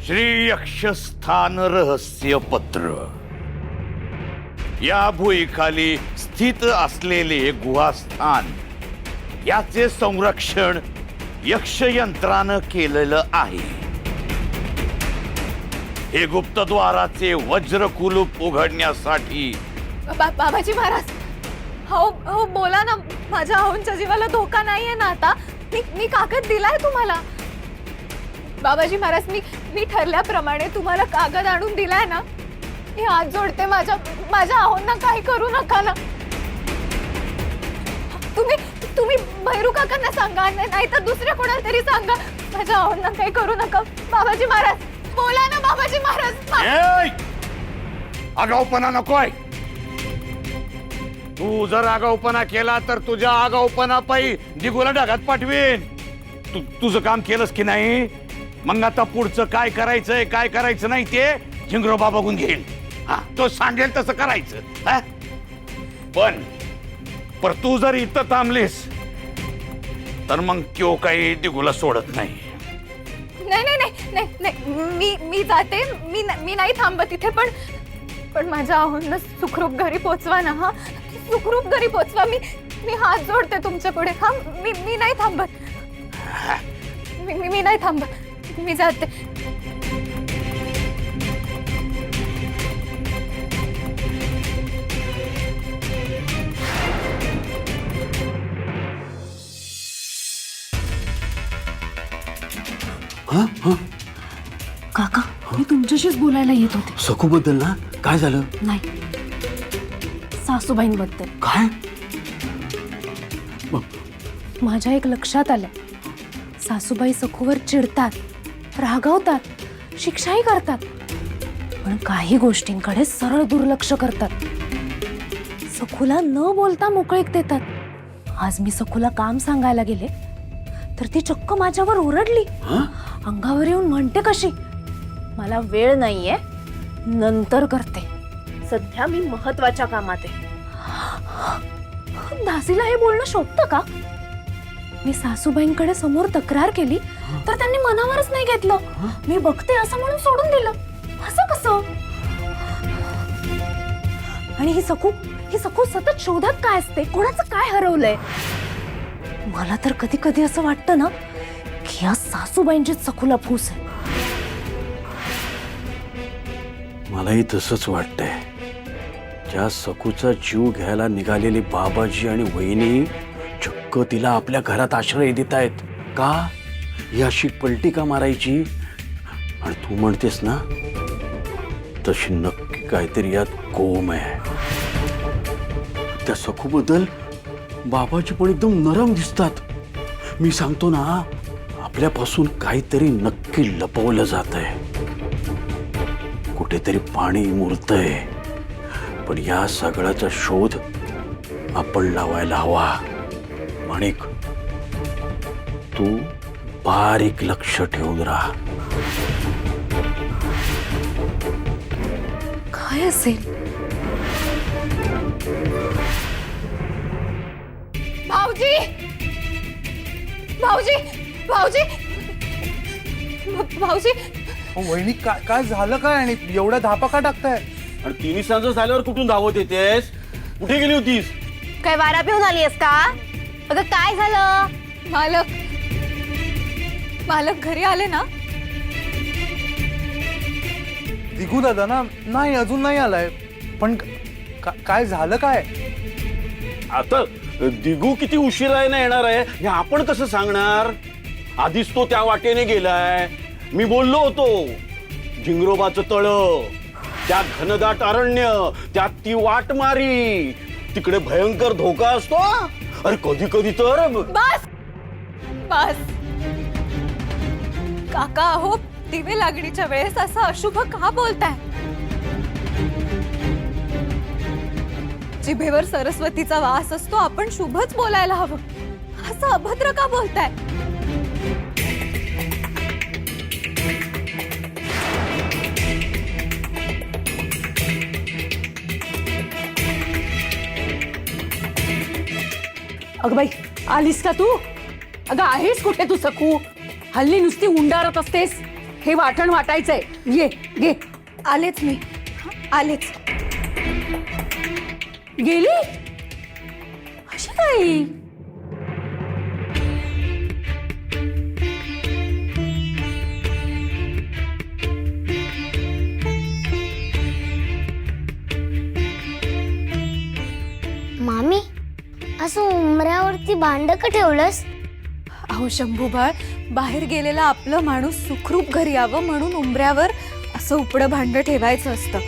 श्री यक्षस्थान रहस्य पत्र। या भुईखाली स्थित असलेले गुहास्थान याचे संरक्षण यक्षयंत्रानं केलेलं आहे। हे गुप्तद्वाराचे वज्रकुलूप उघडण्यासाठी बाबाजी महाराज, हो हो बोला ना, माझ्या आहोंच्या जीवाला धोका नाहीये ना आता? मी कागद दिलाय तुम्हाला बाबाजी महाराज, मी ठरल्याप्रमाणे तुम्हाला कागद आणून दिलाय ना। मी हात जोडते, माझ्या आहोंना काही करू नका ना। तुम्ही भैरू काकांना सांगा, नाही तर दुसऱ्या कोणाला तरी सांगा, माझ्या आहोंना काही करू नका। बाबाजी महाराज बोला ना, बाबाजी महाराज। आगाऊपणा नकोय। तू जर आगाऊपणा केला तर तुझ्या आगाऊपणा पायी दिगूला ढगात पाठवीन। तुझं काम केलंस की नाही? मग आता पुढचं काय करायचंय काय करायचं नाही ते झिंगरोबा बघून घेईल। हा, तो सांगेल तसं करायचं। हा? पण तू जर इथं थांबलीस तर मग क्यों काही दिगूला सोडत नाही। नाही नाही नाही नाही, मी जाते, मी नाही थांबत इथे, पण माझ्या आहोंना सुखरूप घरी पोचवा ना। हा, सुखरूप घरी पोचवा। मी हात जोडते तुमच्या पुढे। हा, मी नाही थांबत, मी नाही थांबत, मी जाते। काका, मी तुमच्याशीच बोलायला येत होते। सखू बद्दल ना? काय झालं? नाही, सासूबाईंबद्दल। काय? माझ्या एक लक्षात आलं, सासूबाई सखूवर चिडतात, रागावतात, शिक्षाही करतात, पण काही गोष्टींकडे सरळ दुर्लक्ष करतात। सखूला न बोलता मोकळीक देतात। आज मी सखूला काम सांगायला गेले तर ती चक्क माझ्यावर ओरडली, अंगावर येऊन म्हणते कशी, मला वेळ नाहीये, नंतर करते, सध्या मी महत्वाच्या कामात आहे। दासीला हे बोलणं शोभतं का? मी सासूबाईंकडे समोर तक्रार केली तर त्यांनी मनावरच नाही घेतलं। मी बघते असं म्हणून सोडून दिलं। असं कसं? आणि ही सखू सतत शोधत काय असते, कोणाचं काय हरवलंय? मला तर कधी कधी असं वाटतं ना की या सासूबाईंचीच सखूला फूस आहे। मलाही तसंच वाटतंय। त्या सखूचा जीव घ्यायला निघालेली बाबाजी आणि वहिनी चक्क तिला आपल्या घरात आश्रय देत आहेत का? याशी पलटी का मारायची? आणि तू म्हणतेस ना तशी नक्की काहीतरी यात कोम आहे। त्या सखूबद्दल बाबाजी पण एकदम नरम दिसतात। मी सांगतो ना, आपल्यापासून काहीतरी नक्की लपवलं जातंय, कुठेतरी पाणी मुरतंय। पण या सगळ्याचा शोध आपण लावायला हवा। माणिक, तू बारीक लक्ष ठेवून राहा। काय असेल? भाऊजी, भाऊजी, भाऊजी, भाऊजी, वहिनी, काय झालं काय? आणि एवढ्या धापा का टाकताय? आणि तिन्ही सांज झाल्यावर कुठून धावत येतेस? कुठे गेली होतीस? काय वारा पिऊन आलीस का? अगं काय झालं? मालक घरी आले ना? दिगू दादा ना? नाही, अजून नाही आलाय। पण काय झालं काय? आता दिगू किती उशिरा ना येणार आहे हे आपण कसं सांगणार? आधीच तो त्या वाटेने गेलाय। मी बोललो होतो, झिंगरोबाचं तळ, त्या घनदाट अरण्य, त्यात ती वाट मारी, तिकडे भयंकर धोका असतो। अरे कधी कधी तर बस बस काका, हो दिवे लागणीच्या वेळेस असं अशुभ का बोलताय? जिभेवर सरस्वतीचा वास असतो, आपण शुभच बोलायला हवं। असं अभद्र का बोलताय? अगं बाई, आलीस का तू? अगं आहेस कुठे तू सखू? हल्ली नुसती उंडारत असतेस। हे वाटण वाटायचंय. ये घे. आलेच मी. आलेच. गेली अशी काय? मामी असं उमऱ्यावरती भांड का ठेवलंस? अहो शंभूबाळ, बाहेर गेलेला आपलं माणूस सुखरूप घरी यावं म्हणून उंबऱ्यावर असं उपडं भांड ठेवायचं असतं.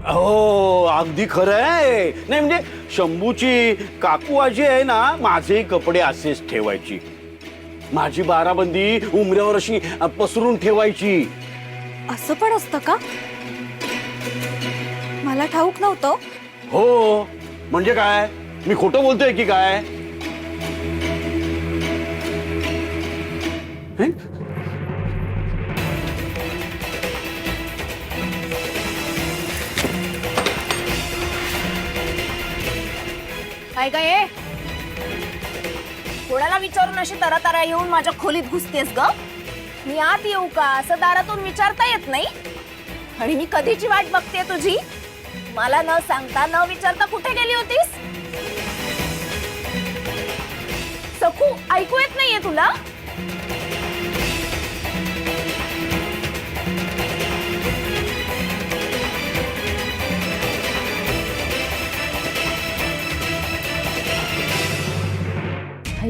हो अगदी खरं आहे. नाही म्हणजे शंभूची काकू आजी आहे ना, माझेही कपडे असेच ठेवायची. माझी बाराबंदी उमऱ्यावर अशी पसरून ठेवायची. असं पण असतं का? मला ठाऊक नव्हतं. हो म्हणजे काय, मी खोटं बोलतोय की काय? हं? काय काय कोणाला विचारून अशी तरातरा येऊन माझ्या खोलीत घुसतेस ग? मी आत येऊ का असं दारातून विचारता येत नाही. आणि मी कधीची वाट बघते तुझी. मला न सांगता न विचारता कुठे गेली होतीस? सखू ऐकू येत नाहीये तुला?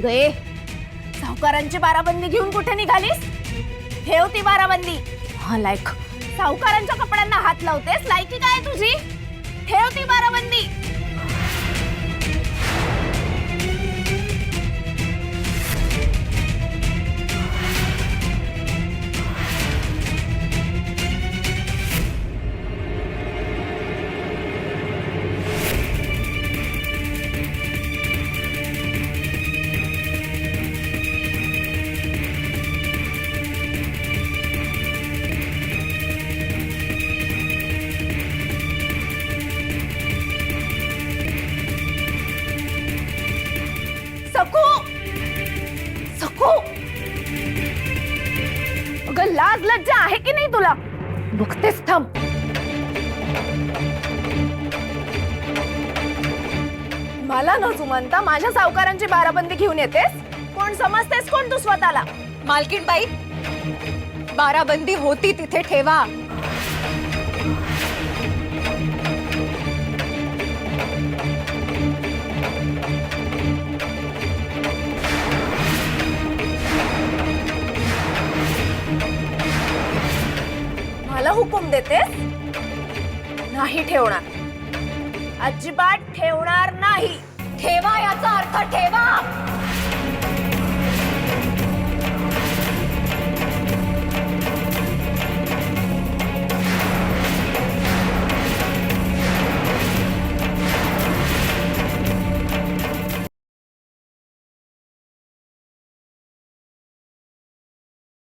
गे सावकारांची बाराबंदी घेऊन कुठे निघालीस? ठेव ती बाराबंदी. हा लायक सावकारांच्या कपड्यांना हात लावतेस. लायकी काय तुझी? ठेव ती बाराबंदी. सखू सखू अगं लाज लज्जा आहे की नाही तुला? बघतेस थांब. मला न जुमानता माझ्या सावकारांची बाराबंदी घेऊन येतेस. कोण समजतेस कोण तू स्वतःला? मालकीण बाई, बाराबंदी होती तिथे ठेवा. मला हुकूम देतेस? नाही ठेवणार. अजिबात ठेवणार नाही. ठेवा याचा अर्थ ठेवा.